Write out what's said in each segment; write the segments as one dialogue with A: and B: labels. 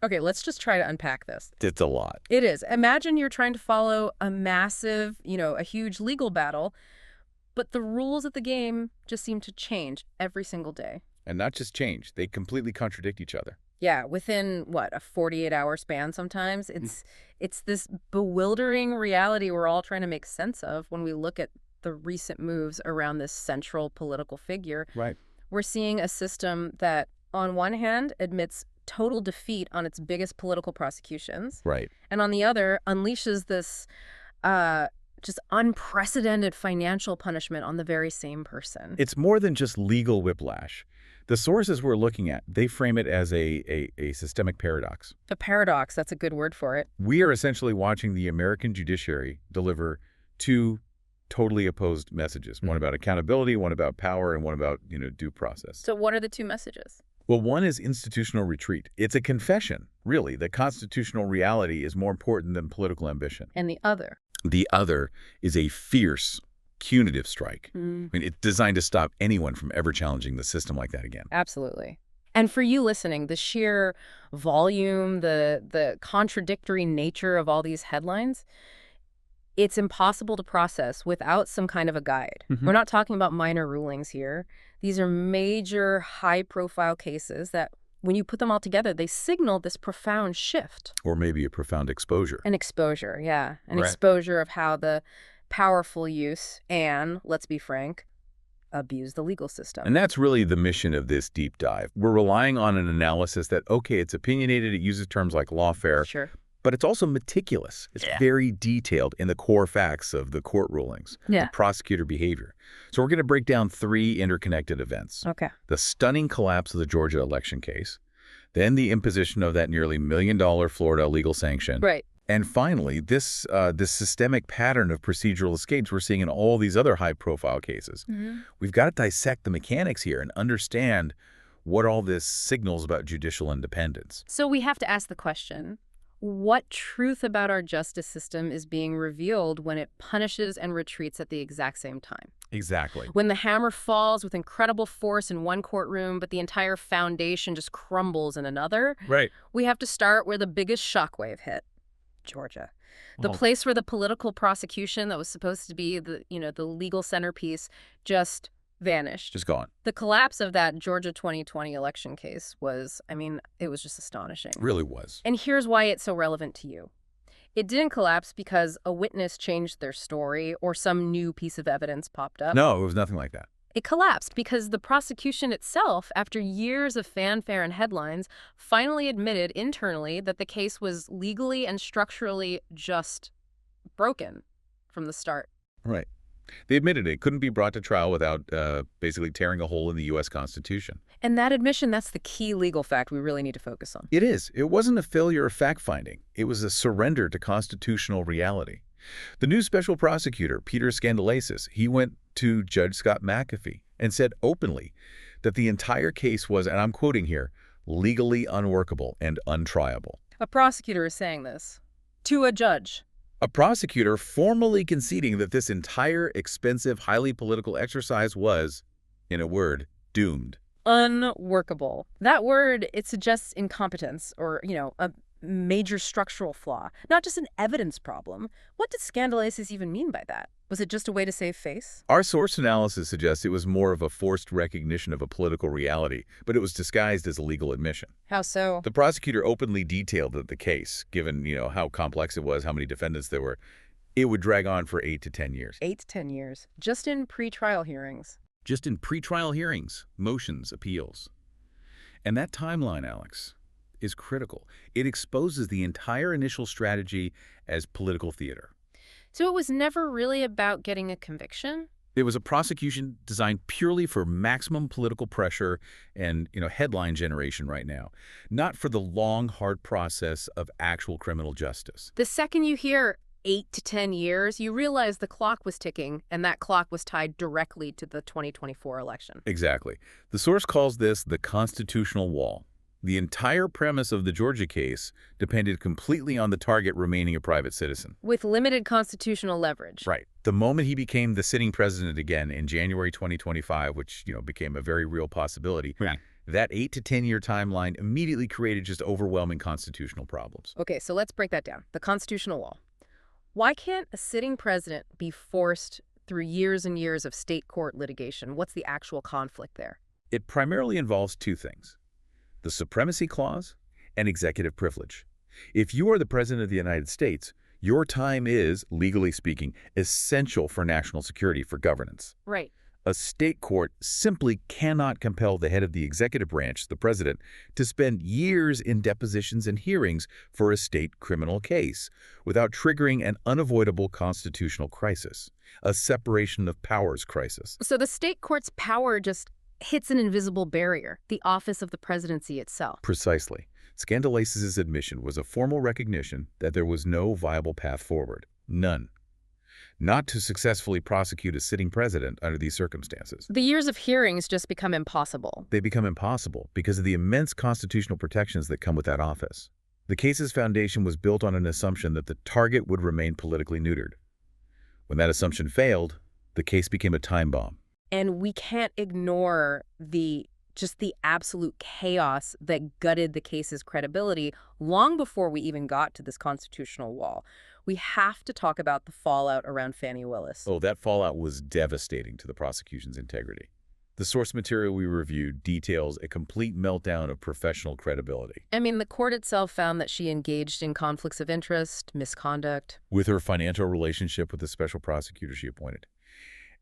A: Okay, let's just try to unpack this.
B: It's a lot.
A: It is. Imagine you're trying to follow a massive, a huge legal battle, but the rules of the game just seem to change every single day.
B: And not just change. They completely contradict each other.
A: Yeah, within, what, a 48-hour span sometimes? It's this bewildering reality we're all trying to make sense of when we look at the recent moves around this central political figure.
B: Right.
A: We're seeing a system that, on one hand, admits total defeat on its biggest political prosecutions.
B: Right.
A: And on the other, unleashes this just unprecedented financial punishment on the very same person.
B: It's more than just legal whiplash. The sources we're looking at, they frame it as a systemic paradox.
A: A paradox, that's a good word for it.
B: We are essentially watching the American judiciary deliver two totally opposed messages. One about accountability, one about power, and one about, due process.
A: So what are the two messages?
B: Well, one is institutional retreat. It's a confession, really, that constitutional reality is more important than political ambition.
A: And the other?
B: The other is a fierce, punitive strike. I mean, it's designed to stop anyone from ever challenging the system like that again.
A: Absolutely. And for you listening, the sheer volume, the contradictory nature of all these headlines, it's impossible to process without some kind of a guide. We're not talking about minor rulings here. These are major, high-profile cases that, when you put them all together, they signal this profound shift.
B: Or maybe a profound exposure.
A: An exposure, yeah. An
B: Right.
A: exposure of how the powerful use and, let's be frank, abuse the legal system.
B: And that's really the mission of this deep dive. We're relying on an analysis that, okay, it's opinionated, it uses terms like lawfare,
A: Sure.
B: but it's also meticulous. It's very detailed in the core facts of the court rulings, the prosecutor behavior. So we're going to break down three interconnected events.
A: Okay.
B: The stunning collapse of the Georgia election case, then the imposition of that nearly $1 million Florida legal sanction.
A: Right.
B: And finally, this systemic pattern of procedural escapes we're seeing in all these other high-profile cases. We've got to dissect the mechanics here and understand what all this signals about judicial independence.
A: So we have to ask the question, what truth about our justice system is being revealed when it punishes and retreats at the exact same time?
B: Exactly.
A: When the hammer falls with incredible force in one courtroom, but the entire foundation just crumbles in another,
B: Right.
A: we have to start where the biggest shockwave hit. Georgia. The place where the political prosecution that was supposed to be the legal centerpiece just vanished.
B: Just gone.
A: The collapse of that Georgia 2020 election case was, it was just astonishing.
B: Really was.
A: And here's why it's so relevant to you. It didn't collapse because a witness changed their story or some new piece of evidence popped up.
B: No, it was nothing like that.
A: It collapsed because the prosecution itself, after years of fanfare and headlines, finally admitted internally that the case was legally and structurally just broken from the start.
B: Right. They admitted it couldn't be brought to trial without basically tearing a hole in the U.S. Constitution.
A: And that admission, that's the key legal fact we really need to focus on.
B: It is. It wasn't a failure of fact-finding. It was a surrender to constitutional reality. The new special prosecutor, Peter Scandalasis, he went to Judge Scott McAfee and said openly that the entire case was, and I'm quoting here, legally unworkable and untriable.
A: A prosecutor is saying this to a judge.
B: A prosecutor formally conceding that this entire expensive, highly political exercise was, in a word, doomed.
A: Unworkable. That word, it suggests incompetence or, a major structural flaw, not just an evidence problem. What did Scandalasis even mean by that? Was it just a way to save face?
B: Our source analysis suggests it was more of a forced recognition of a political reality, but it was disguised as a legal admission.
A: How so?
B: The prosecutor openly detailed that the case, given, how complex it was, how many defendants there were, it would drag on for 8 to 10 years.
A: 8 to 10 years, just in pretrial hearings.
B: Just in pretrial hearings, motions, appeals. And that timeline, Alex, is critical. It exposes the entire initial strategy as political theater.
A: So it was never really about getting a conviction?
B: It was a prosecution designed purely for maximum political pressure and, headline generation right now, not for the long, hard process of actual criminal justice.
A: The second you hear 8 to 10 years, you realize the clock was ticking, and that clock was tied directly to the 2024 election.
B: Exactly. The source calls this the constitutional wall. The entire premise of the Georgia case depended completely on the target remaining a private citizen.
A: With limited constitutional leverage.
B: Right. The moment he became the sitting president again in January 2025, which, became a very real possibility, That 8 to 10-year timeline immediately created just overwhelming constitutional problems.
A: Okay, so let's break that down. The constitutional law. Why can't a sitting president be forced through years and years of state court litigation? What's the actual conflict there?
B: It primarily involves two things: the Supremacy Clause and executive privilege. If you are the President of the United States, your time is, legally speaking, essential for national security, for governance.
A: Right.
B: A state court simply cannot compel the head of the executive branch, the president, to spend years in depositions and hearings for a state criminal case without triggering an unavoidable constitutional crisis, a separation of powers crisis.
A: So the state court's power just hits an invisible barrier, the office of the presidency itself.
B: Precisely. Scandalacis' admission was a formal recognition that there was no viable path forward. None. Not to successfully prosecute a sitting president under these circumstances.
A: The years of hearings just become impossible.
B: They become impossible because of the immense constitutional protections that come with that office. The case's foundation was built on an assumption that the target would remain politically neutered. When that assumption failed, the case became a time bomb.
A: And we can't ignore the absolute chaos that gutted the case's credibility long before we even got to this constitutional wall. We have to talk about the fallout around Fani Willis.
B: Oh, that fallout was devastating to the prosecution's integrity. The source material we reviewed details a complete meltdown of professional credibility.
A: I mean, the court itself found that she engaged in conflicts of interest, misconduct.
B: With her financial relationship with the special prosecutor she appointed.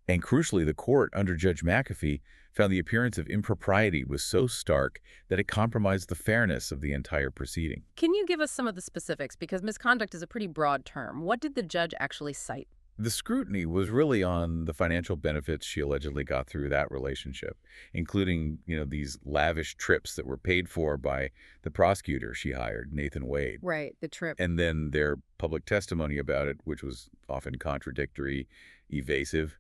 B: And crucially, the court, under Judge McAfee, found the appearance of impropriety was so stark that it compromised the fairness of the entire proceeding.
A: Can you give us some of the specifics? Because misconduct is a pretty broad term. What did the judge actually cite?
B: The scrutiny was really on the financial benefits she allegedly got through that relationship, including, these lavish trips that were paid for by the prosecutor she hired, Nathan Wade.
A: Right, the trip.
B: And then their public testimony about it, which was often contradictory, evasive.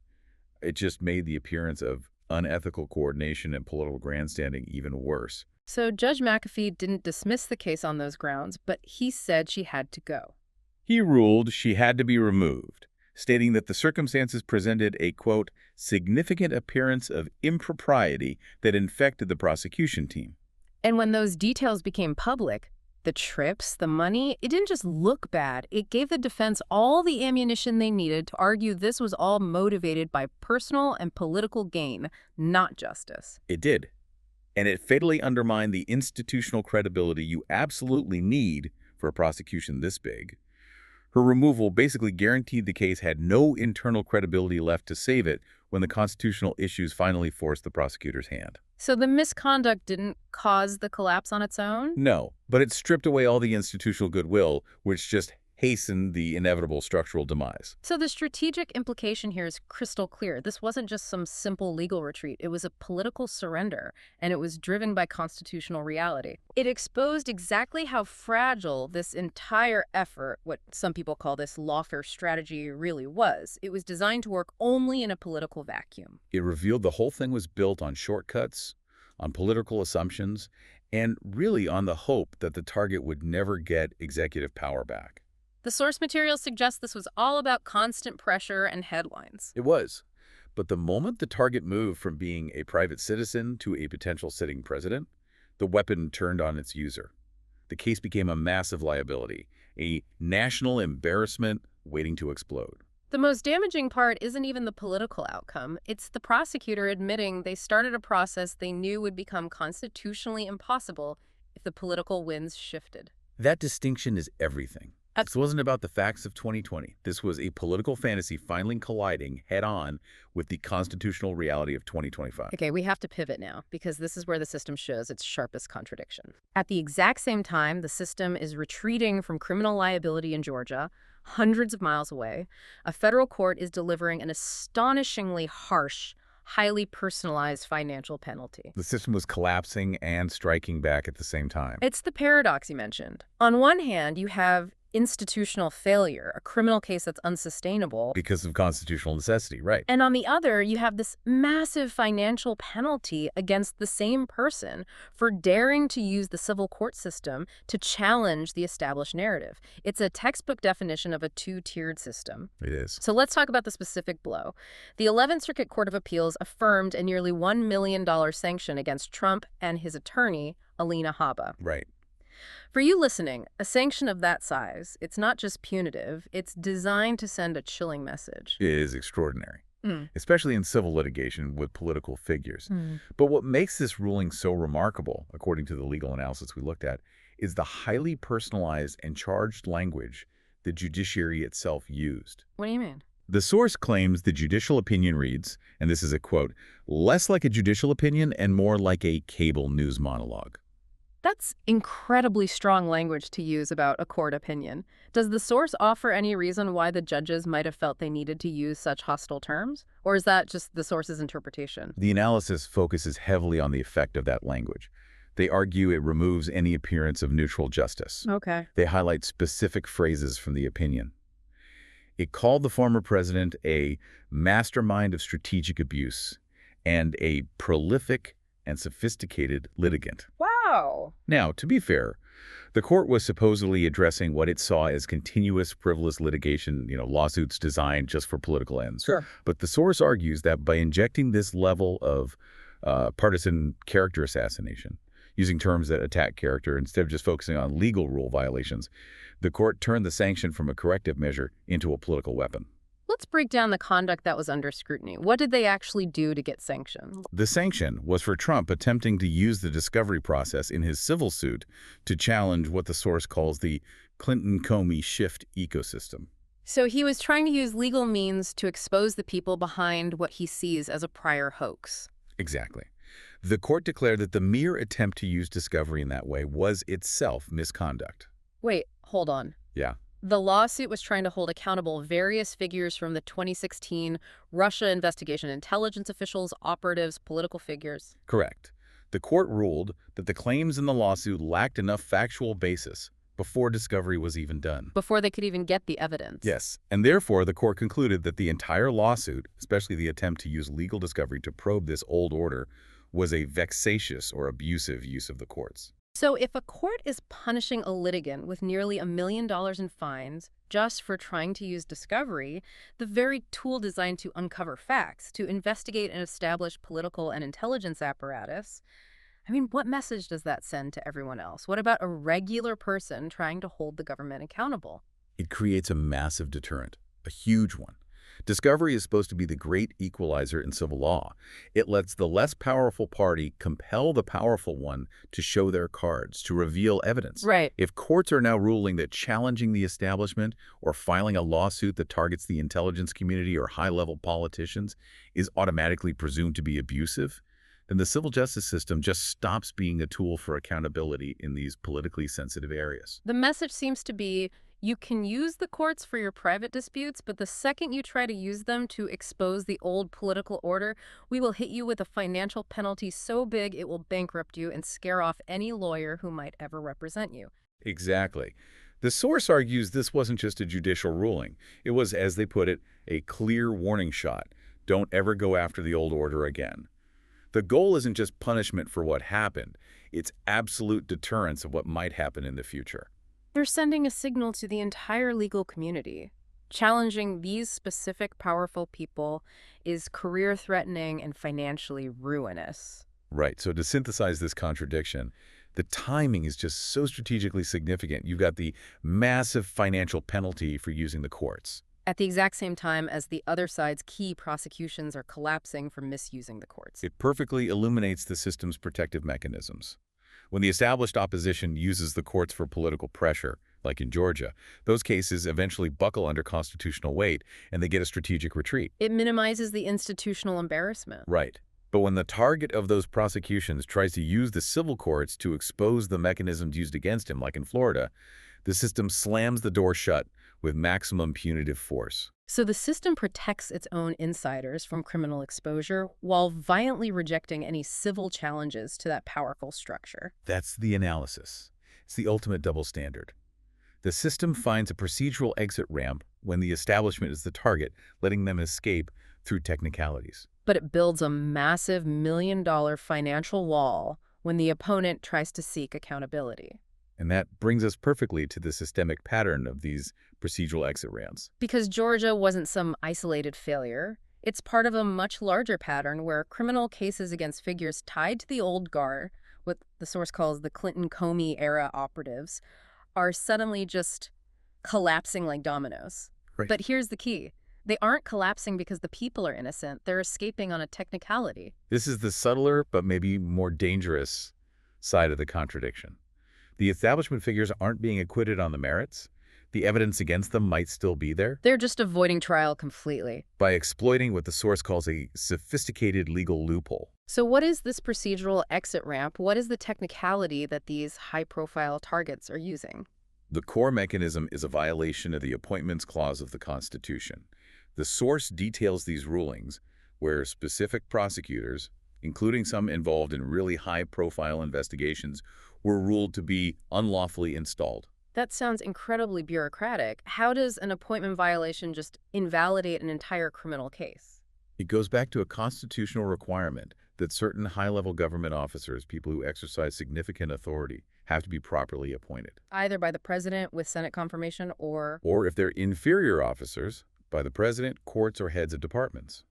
B: It just made the appearance of unethical coordination and political grandstanding even worse.
A: So Judge McAfee didn't dismiss the case on those grounds, but he said she had to go.
B: He ruled she had to be removed, stating that the circumstances presented a, quote, significant appearance of impropriety that infected the prosecution team.
A: And when those details became public, the trips, the money, it didn't just look bad. It gave the defense all the ammunition they needed to argue this was all motivated by personal and political gain, not justice.
B: It did. And it fatally undermined the institutional credibility you absolutely need for a prosecution this big. Her removal basically guaranteed the case had no internal credibility left to save it when the constitutional issues finally forced the prosecutor's hand.
A: So the misconduct didn't cause the collapse on its own?
B: No, but it stripped away all the institutional goodwill, which just hastened the inevitable structural demise.
A: So the strategic implication here is crystal clear. This wasn't just some simple legal retreat. It was a political surrender, and it was driven by constitutional reality. It exposed exactly how fragile this entire effort, what some people call this lawfare strategy, really was. It was designed to work only in a political vacuum.
B: It revealed the whole thing was built on shortcuts, on political assumptions, and really on the hope that the target would never get executive power back.
A: The source material suggests this was all about constant pressure and headlines.
B: It was. But the moment the target moved from being a private citizen to a potential sitting president, the weapon turned on its user. The case became a massive liability, a national embarrassment waiting to explode.
A: The most damaging part isn't even the political outcome. It's the prosecutor admitting they started a process they knew would become constitutionally impossible if the political winds shifted.
B: That distinction is everything. This wasn't about the facts of 2020. This was a political fantasy finally colliding head-on with the constitutional reality of 2025.
A: Okay, we have to pivot now, because this is where the system shows its sharpest contradiction. At the exact same time, the system is retreating from criminal liability in Georgia, hundreds of miles away. A federal court is delivering an astonishingly harsh, highly personalized financial penalty.
B: The system was collapsing and striking back at the same time.
A: It's the paradox you mentioned. On one hand, you have institutional failure, a criminal case that's unsustainable.
B: Because of constitutional necessity, right?
A: And on the other, you have this massive financial penalty against the same person for daring to use the civil court system to challenge the established narrative. It's a textbook definition of a two-tiered system.
B: It is.
A: So let's talk about the specific blow. The 11th Circuit Court of Appeals affirmed a nearly $1 million sanction against Trump and his attorney, Alina Habba.
B: Right.
A: For you listening, a sanction of that size, it's not just punitive, it's designed to send a chilling message.
B: It is extraordinary, especially in civil litigation with political figures.
A: Mm.
B: But what makes this ruling so remarkable, according to the legal analysis we looked at, is the highly personalized and charged language the judiciary itself used.
A: What do you mean?
B: The source claims the judicial opinion reads, and this is a quote, "less like a judicial opinion and more like a cable news monologue."
A: That's incredibly strong language to use about a court opinion. Does the source offer any reason why the judges might have felt they needed to use such hostile terms? Or is that just the source's interpretation?
B: The analysis focuses heavily on the effect of that language. They argue it removes any appearance of neutral justice.
A: Okay.
B: They highlight specific phrases from the opinion. It called the former president a mastermind of strategic abuse and a prolific and sophisticated litigant.
A: Wow.
B: Now, to be fair, the court was supposedly addressing what it saw as continuous frivolous litigation, lawsuits designed just for political ends.
A: Sure.
B: But the source argues that by injecting this level of partisan character assassination, using terms that attack character instead of just focusing on legal rule violations, the court turned the sanction from a corrective measure into a political weapon.
A: Let's break down the conduct that was under scrutiny. What did they actually do to get sanctioned?
B: The sanction was for Trump attempting to use the discovery process in his civil suit to challenge what the source calls the Clinton-Comey Schiff ecosystem.
A: So he was trying to use legal means to expose the people behind what he sees as a prior hoax.
B: Exactly. The court declared that the mere attempt to use discovery in that way was itself misconduct.
A: Wait, hold on.
B: Yeah.
A: The lawsuit was trying to hold accountable various figures from the 2016 Russia investigation, intelligence officials, operatives, political figures.
B: Correct. The court ruled that the claims in the lawsuit lacked enough factual basis before discovery was even done.
A: Before they could even get the evidence.
B: Yes, and therefore the court concluded that the entire lawsuit, especially the attempt to use legal discovery to probe this old order, was a vexatious or abusive use of the courts.
A: So if a court is punishing a litigant with nearly $1 million in fines just for trying to use discovery, the very tool designed to uncover facts, to investigate and establish political and intelligence apparatus, what message does that send to everyone else? What about a regular person trying to hold the government accountable?
B: It creates a massive deterrent, a huge one. Discovery is supposed to be the great equalizer in civil law. It lets the less powerful party compel the powerful one to show their cards, to reveal evidence.
A: Right.
B: If courts are now ruling that challenging the establishment or filing a lawsuit that targets the intelligence community or high-level politicians is automatically presumed to be abusive, then the civil justice system just stops being a tool for accountability in these politically sensitive areas.
A: The message seems to be, you can use the courts for your private disputes, but the second you try to use them to expose the old political order, we will hit you with a financial penalty so big it will bankrupt you and scare off any lawyer who might ever represent you.
B: Exactly. The source argues this wasn't just a judicial ruling. It was, as they put it, a clear warning shot. Don't ever go after the old order again. The goal isn't just punishment for what happened. It's absolute deterrence of what might happen in the future.
A: They're sending a signal to the entire legal community. Challenging these specific powerful people is career-threatening and financially ruinous.
B: Right. So to synthesize this contradiction, the timing is just so strategically significant. You've got the massive financial penalty for using the courts.
A: At the exact same time as the other side's key prosecutions are collapsing for misusing the courts.
B: It perfectly illuminates the system's protective mechanisms. When the established opposition uses the courts for political pressure, like in Georgia, those cases eventually buckle under constitutional weight and they get a strategic retreat.
A: It minimizes the institutional embarrassment.
B: Right. But when the target of those prosecutions tries to use the civil courts to expose the mechanisms used against him, like in Florida, the system slams the door shut with maximum punitive force.
A: So the system protects its own insiders from criminal exposure while violently rejecting any civil challenges to that powerful structure.
B: That's the analysis. It's the ultimate double standard. The system finds a procedural exit ramp when the establishment is the target, letting them escape through technicalities.
A: But it builds a massive million-dollar financial wall when the opponent tries to seek accountability.
B: And that brings us perfectly to the systemic pattern of these procedural exit ramps.
A: Because Georgia wasn't some isolated failure, it's part of a much larger pattern where criminal cases against figures tied to the old guard, what the source calls the Clinton-Comey era operatives, are suddenly just collapsing like dominoes.
B: Right.
A: But here's the key. They aren't collapsing because the people are innocent. They're escaping on a technicality.
B: This is the subtler but maybe more dangerous side of the contradiction. The establishment figures aren't being acquitted on the merits. The evidence against them might still be there.
A: They're just avoiding trial completely.
B: By exploiting what the source calls a sophisticated legal loophole.
A: So what is this procedural exit ramp? What is the technicality that these high-profile targets are using?
B: The core mechanism is a violation of the Appointments Clause of the Constitution. The source details these rulings where specific prosecutors, including some involved in really high-profile investigations, were ruled to be unlawfully installed.
A: That sounds incredibly bureaucratic. How does an appointment violation just invalidate an entire criminal case?
B: It goes back to a constitutional requirement that certain high-level government officers, people who exercise significant authority, have to be properly appointed.
A: Either by the president with Senate confirmation or
B: if they're inferior officers, by the president, courts, or heads of departments.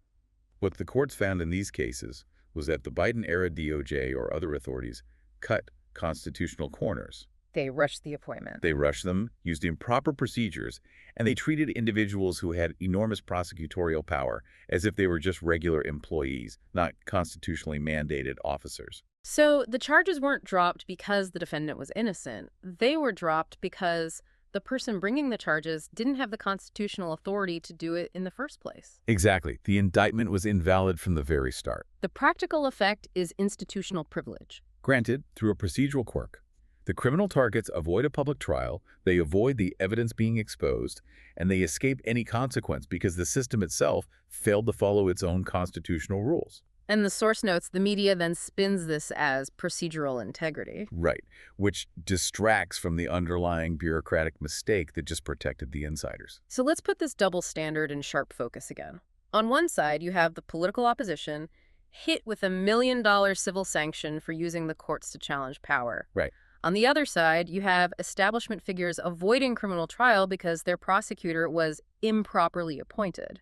B: What the courts found in these cases was that the Biden-era DOJ or other authorities cut constitutional corners.
A: they rushed the appointment.
B: They rushed them, used improper procedures, and they treated individuals who had enormous prosecutorial power as if they were just regular employees, not constitutionally mandated officers.
A: So the charges weren't dropped because the defendant was innocent. They were dropped because the person bringing the charges didn't have the constitutional authority to do it in the first place.
B: Exactly. The indictment was invalid from the very start.
A: The practical effect is institutional privilege.
B: Granted, through a procedural quirk. The criminal targets avoid a public trial, they avoid the evidence being exposed, and they escape any consequence because the system itself failed to follow its own constitutional rules.
A: And the source notes the media then spins this as procedural integrity.
B: Right, which distracts from the underlying bureaucratic mistake that just protected the insiders.
A: So let's put this double standard in sharp focus again. On one side, you have the political opposition hit with $1 million civil sanction for using the courts to challenge power.
B: Right.
A: On the other side, you have establishment figures avoiding criminal trial because their prosecutor was improperly appointed.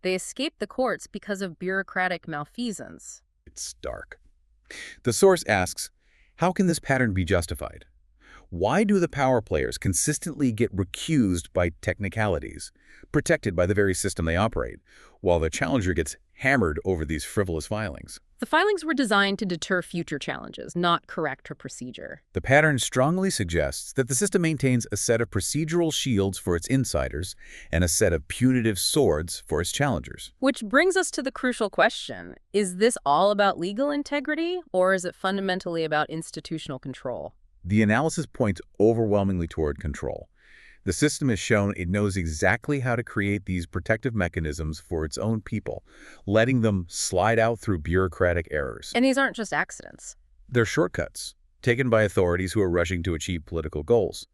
A: They escaped the courts because of bureaucratic malfeasance.
B: It's stark. The source asks, how can this pattern be justified? Why do the power players consistently get recused by technicalities, protected by the very system they operate, while the challenger gets hammered over these frivolous filings?
A: The filings were designed to deter future challenges, not correct her procedure.
B: The pattern strongly suggests that the system maintains a set of procedural shields for its insiders and a set of punitive swords for its challengers.
A: Which brings us to the crucial question. Is this all about legal integrity, or is it fundamentally about institutional control?
B: The analysis points overwhelmingly toward control. The system has shown it knows exactly how to create these protective mechanisms for its own people, letting them slide out through bureaucratic errors.
A: And these aren't just accidents.
B: They're shortcuts, taken by authorities who are rushing to achieve political goals.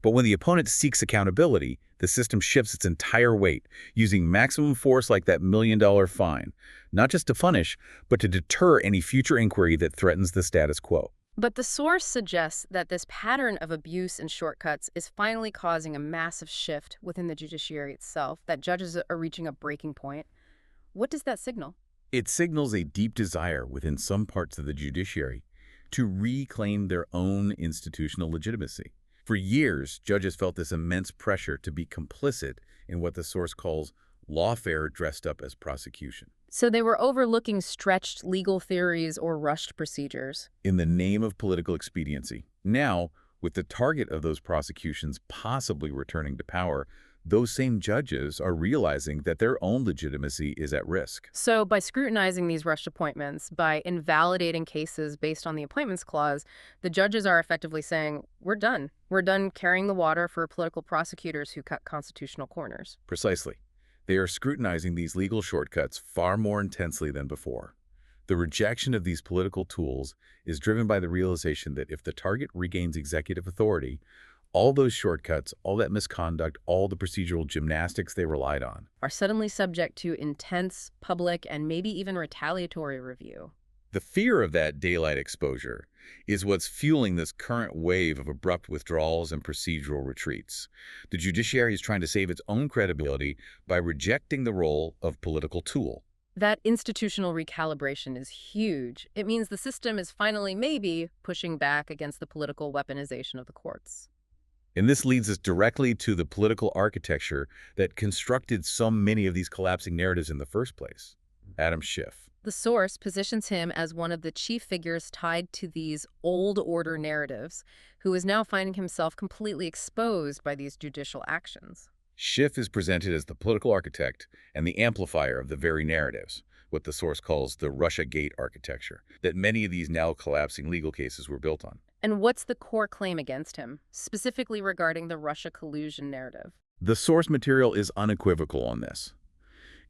B: But when the opponent seeks accountability, the system shifts its entire weight, using maximum force like that $1 million fine, not just to punish, but to deter any future inquiry that threatens the status quo.
A: But the source suggests that this pattern of abuse and shortcuts is finally causing a massive shift within the judiciary itself, that judges are reaching a breaking point. What does that signal?
B: It signals a deep desire within some parts of the judiciary to reclaim their own institutional legitimacy. For years, judges felt this immense pressure to be complicit in what the source calls lawfare dressed up as prosecution.
A: So they were overlooking stretched legal theories or rushed procedures.
B: In the name of political expediency. Now, with the target of those prosecutions possibly returning to power, those same judges are realizing that their own legitimacy is at risk.
A: So by scrutinizing these rushed appointments, by invalidating cases based on the Appointments Clause, the judges are effectively saying, we're done. We're done carrying the water for political prosecutors who cut constitutional corners.
B: Precisely. They are scrutinizing these legal shortcuts far more intensely than before. The rejection of these political tools is driven by the realization that if the target regains executive authority, All those shortcuts, all that misconduct, all the procedural gymnastics they relied on.
A: Are suddenly subject to intense public and maybe even retaliatory review.
B: The fear of that daylight exposure is what's fueling this current wave of abrupt withdrawals and procedural retreats. The judiciary is trying to save its own credibility by rejecting the role of political tool.
A: That institutional recalibration is huge. It means the system is finally maybe pushing back against the political weaponization of the courts.
B: And this leads us directly to the political architecture that constructed so many of these collapsing narratives in the first place. Adam Schiff.
A: The source positions him as one of the chief figures tied to these old order narratives, who is now finding himself completely exposed by these judicial actions.
B: Schiff is presented as the political architect and the amplifier of the very narratives, what the source calls the Russiagate architecture, that many of these now collapsing legal cases were built on.
A: And what's the core claim against him, specifically regarding the Russia collusion narrative?
B: The source material is unequivocal on this.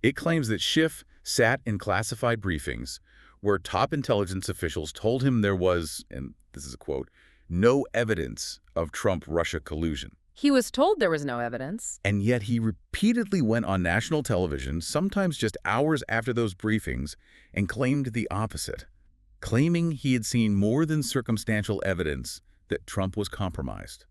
B: It claims that Schiff sat in classified briefings where top intelligence officials told him there was, and this is a quote, no evidence of Trump-Russia collusion.
A: He was told there was no evidence.
B: And yet he repeatedly went on national television, sometimes just hours after those briefings, and claimed the opposite, claiming he had seen more than circumstantial evidence that Trump was compromised.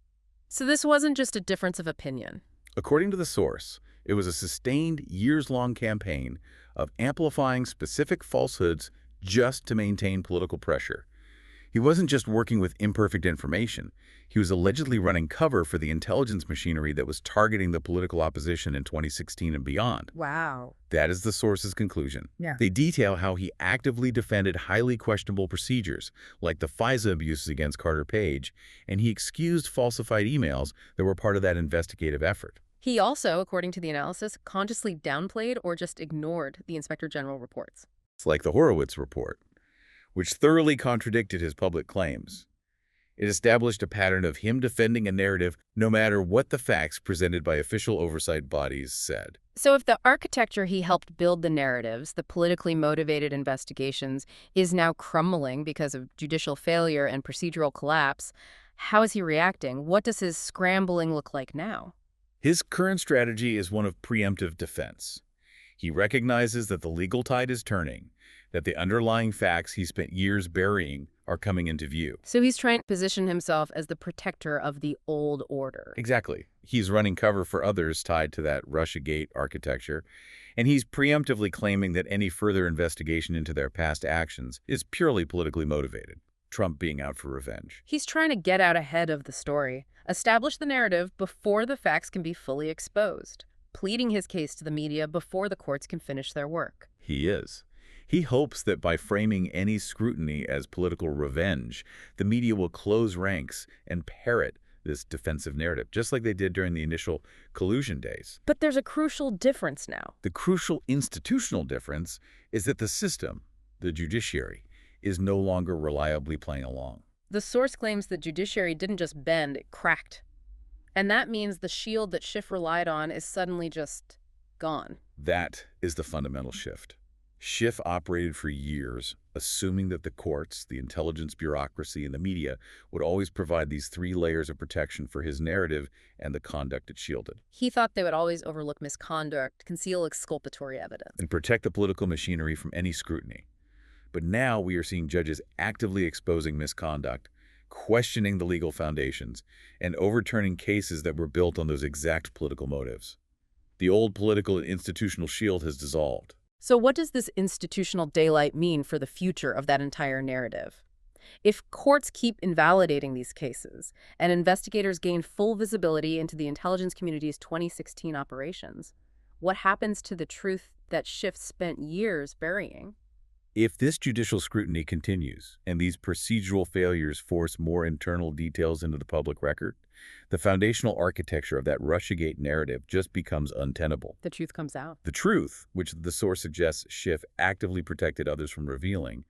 A: So this wasn't just a difference of opinion.
B: According to the source, it was a sustained, years-long campaign of amplifying specific falsehoods just to maintain political pressure. He wasn't just working with imperfect information. He was allegedly running cover for the intelligence machinery that was targeting the political opposition in 2016 and beyond.
A: Wow.
B: That is the source's conclusion.
A: Yeah.
B: They detail how he actively defended highly questionable procedures, like the FISA abuses against Carter Page, and he excused falsified emails that were part of that investigative effort.
A: He also, according to the analysis, consciously downplayed or just ignored the Inspector General reports.
B: It's like the Horowitz report, which thoroughly contradicted his public claims. It established a pattern of him defending a narrative no matter what the facts presented by official oversight bodies said.
A: So if the architecture he helped build the narratives, the politically motivated investigations, is now crumbling because of judicial failure and procedural collapse, how is he reacting? What does his scrambling look like now?
B: His current strategy is one of preemptive defense. He recognizes that the legal tide is turning, that the underlying facts he spent years burying are coming into view.
A: So he's trying to position himself as the protector of the old order.
B: Exactly. He's running cover for others tied to that Russiagate architecture, and he's preemptively claiming that any further investigation into their past actions is purely politically motivated, Trump being out for revenge.
A: He's trying to get out ahead of the story, establish the narrative before the facts can be fully exposed, pleading his case to the media before the courts can finish their work.
B: He is. He hopes that by framing any scrutiny as political revenge, the media will close ranks and parrot this defensive narrative, just like they did during the initial collusion days.
A: But there's a crucial difference now.
B: The crucial institutional difference is that the system, the judiciary, is no longer reliably playing along.
A: The source claims the judiciary didn't just bend, it cracked. And that means the shield that Schiff relied on is suddenly just gone.
B: That is the fundamental shift. Schiff operated for years, assuming that the courts, the intelligence bureaucracy, and the media would always provide these three layers of protection for his narrative and the conduct it shielded.
A: He thought they would always overlook misconduct, conceal exculpatory evidence,
B: and protect the political machinery from any scrutiny. But now we are seeing judges actively exposing misconduct, questioning the legal foundations, and overturning cases that were built on those exact political motives. The old political and institutional shield has dissolved.
A: So what does this institutional daylight mean for the future of that entire narrative? If courts keep invalidating these cases and investigators gain full visibility into the intelligence community's 2016 operations, what happens to the truth that Schiff spent years burying?
B: If this judicial scrutiny continues and these procedural failures force more internal details into the public record, the foundational architecture of that Russiagate narrative just becomes untenable.
A: The truth comes out.
B: The truth, which the source suggests Schiff actively protected others from revealing,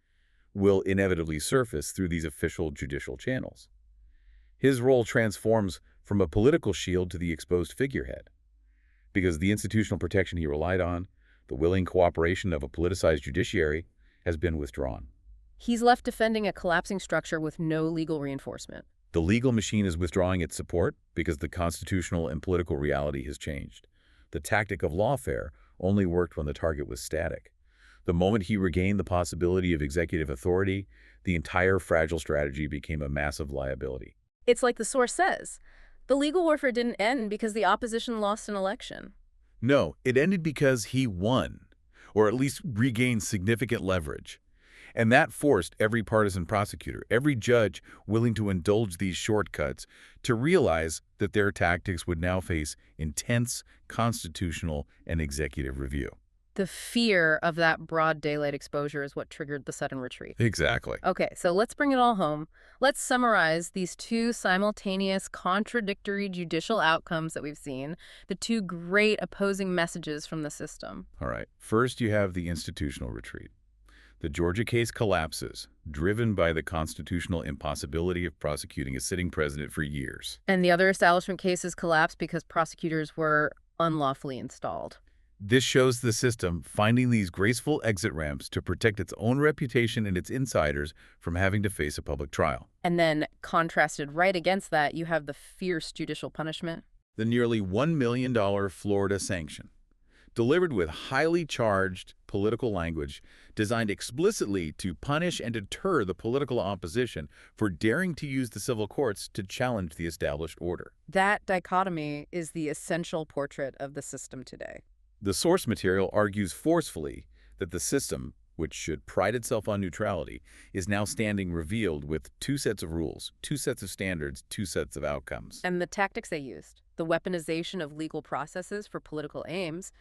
B: will inevitably surface through these official judicial channels. His role transforms from a political shield to the exposed figurehead, because the institutional protection he relied on, the willing cooperation of a politicized judiciary, has been withdrawn.
A: He's left defending a collapsing structure with no legal reinforcement.
B: The legal machine is withdrawing its support because the constitutional and political reality has changed. The tactic of lawfare only worked when the target was static. The moment he regained the possibility of executive authority, the entire fragile strategy became a massive liability.
A: It's like the source says. The legal warfare didn't end because the opposition lost an election.
B: No, it ended because he won, or at least regained significant leverage. And that forced every partisan prosecutor, every judge willing to indulge these shortcuts, to realize that their tactics would now face intense constitutional and executive review.
A: The fear of that broad daylight exposure is what triggered the sudden retreat.
B: Exactly.
A: Okay, so let's bring it all home. Let's summarize these two simultaneous, contradictory judicial outcomes that we've seen, the two great opposing messages from the system.
B: All right. First, you have the institutional retreat. The Georgia case collapses, driven by the constitutional impossibility of prosecuting a sitting president for years.
A: And the other establishment cases collapsed because prosecutors were unlawfully installed.
B: This shows the system finding these graceful exit ramps to protect its own reputation and its insiders from having to face a public trial.
A: And then, contrasted right against that, you have the fierce judicial punishment.
B: The nearly $1 million Florida sanction, delivered with highly charged political language designed explicitly to punish and deter the political opposition for daring to use the civil courts to challenge the established order.
A: That dichotomy is the essential portrait of the system today.
B: The source material argues forcefully that the system, which should pride itself on neutrality, is now standing revealed with two sets of rules, two sets of standards, two sets of outcomes.
A: And the tactics they used, the weaponization of legal processes for political aims,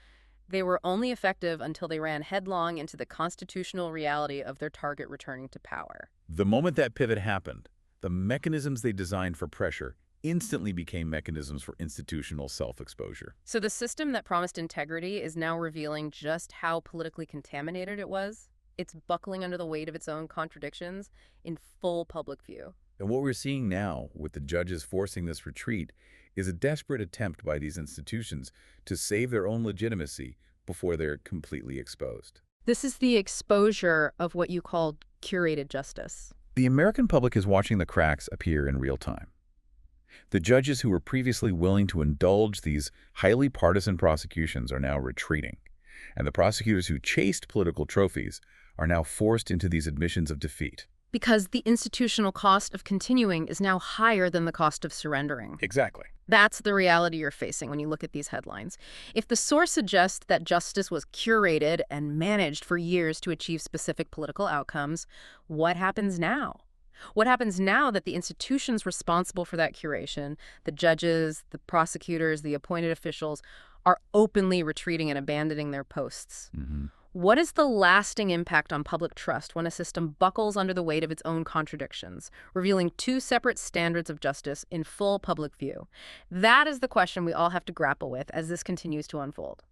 A: they were only effective until they ran headlong into the constitutional reality of their target returning to power.
B: The moment that pivot happened, the mechanisms they designed for pressure instantly became mechanisms for institutional self-exposure.
A: So the system that promised integrity is now revealing just how politically contaminated it was. It's buckling under the weight of its own contradictions in full public view.
B: And what we're seeing now, with the judges forcing this retreat, is a desperate attempt by these institutions to save their own legitimacy before they're completely exposed.
A: This is the exposure of what you called curated justice.
B: The American public is watching the cracks appear in real time. The judges who were previously willing to indulge these highly partisan prosecutions are now retreating, and the prosecutors who chased political trophies are now forced into these admissions of defeat.
A: Because the institutional cost of continuing is now higher than the cost of surrendering.
B: Exactly.
A: That's the reality you're facing when you look at these headlines. If the source suggests that justice was curated and managed for years to achieve specific political outcomes, what happens now? What happens now that the institutions responsible for that curation, the judges, the prosecutors, the appointed officials, are openly retreating and abandoning their posts? What is the lasting impact on public trust when a system buckles under the weight of its own contradictions, revealing two separate standards of justice in full public view? That is the question we all have to grapple with as this continues to unfold.